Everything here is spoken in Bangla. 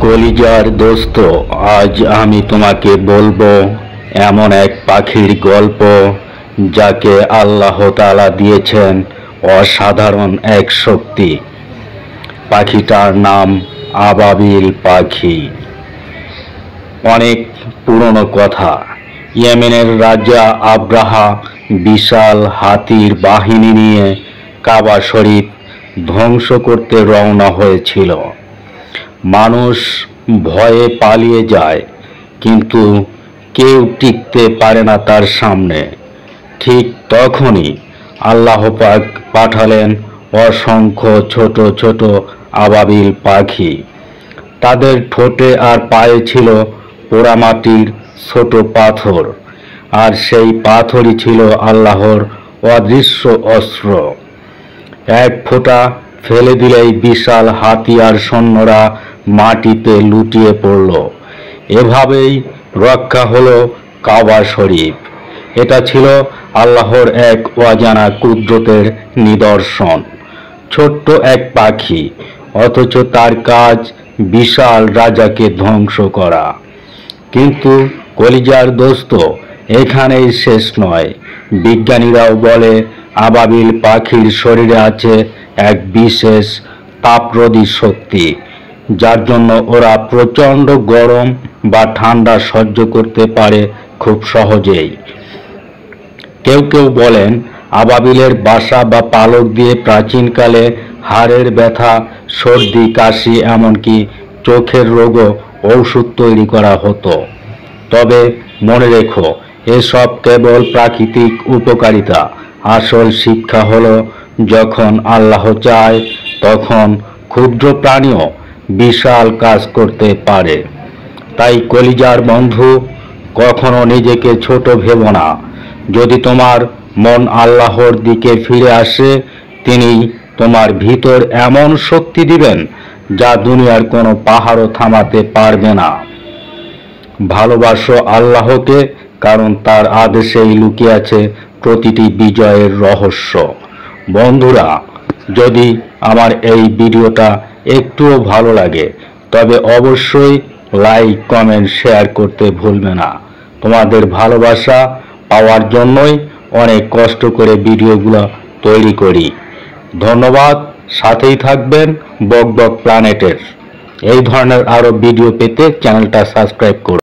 কলিজার দোস্ত, আজ আমি তোমাকে বলবো এমন এক পাখির গল্প যাকে আল্লাহ তাআলা দিয়েছেন অসাধারণ এক শক্তি। পাখিটার নাম আবাবিল পাখি। অনেক পুরনো কথা। ইয়েমেনের রাজা আব্রাহা বিশাল হাতির বাহিনী নিয়ে কাবা শরীফ ধ্বংস করতে রওনা হয়েছিল। মানুষ ভয়ে পালিয়ে যায়, কিন্তু কেউ টিকতে পারে না তার সামনে। ঠিক তখনই আল্লাহ পাক পাঠালেন অসংখ্য ছোট ছোট আবাবিল পাখি। তাদের ঠোঁটে আর পায়ে ছিল পোড়ামাটির ছোট পাথর, আর সেই পাথরই ছিল আল্লাহর অদৃশ্য অস্ত্র। এক ফোঁটা ফেলে দিলেই বিশাল হাতিয়ার সৈন্যরা মাটিতে লুটিয়ে পড়ল। এভাবেই রক্ষা হলো কাবা শরীফ। এটা ছিল আল্লাহর এক অজানা কুদরতের নিদর্শন। ছোট্ট এক পাখি, অথচ তার কাজ বিশাল রাজাকে ধ্বংস করা। কিন্তু কলিজার দোস্ত, এখানেই শেষ নয়। বিজ্ঞানীরাও বলে আবাবিল পাখির শরীরে আছে এক বিশেষ তাপরোধী শক্তি, যার জন্য ওরা প্রচণ্ড গরম বা ঠান্ডা সহ্য করতে পারে খুব সহজেই। কেউ কেউ বলেন আবাবিলের বাসা বা পালক দিয়ে প্রাচীনকালে হাড়ের ব্যথা, সর্দি, কাশি, এমনকি চোখের রোগও ঔষধ তৈরি করা হতো। তবে মনে রেখো, এসব কেবল প্রাকৃতিক উপকারিতা। আসল শিক্ষা হলো, যখন আল্লাহ চায় তখন ক্ষুদ্র প্রাণীও বিশাল কাজ করতে পারে। তাই কলিজার বন্ধু, কখনো নিজেকে ছোট ভেবো না। যদি তোমার মন আল্লাহর দিকে ফিরে আসে, তিনি তোমার ভিতর এমন শক্তি দিবেন যা দুনিয়ার কোনো পাহাড়ও থামাতে পারবে না। ভালোবাসো আল্লাহকে, কারণ তার আদেশেই লুকিয়ে আছে প্রতিটি বিজয়ের রহস্য। বন্ধুরা, যদি আমার এই ভিডিওটা একটুও ভালো লাগে, তবে অবশ্যই লাইক, কমেন্ট, শেয়ার করতে ভুলবে না। তোমাদের ভালোবাসা পাওয়ার জন্যই অনেক কষ্ট করে ভিডিওগুলো তৈরি করি। ধন্যবাদ। সাথেই থাকবেন বক বক প্ল্যানেটের। এই ধরনের আরও ভিডিও পেতে চ্যানেলটা সাবস্ক্রাইব করুন।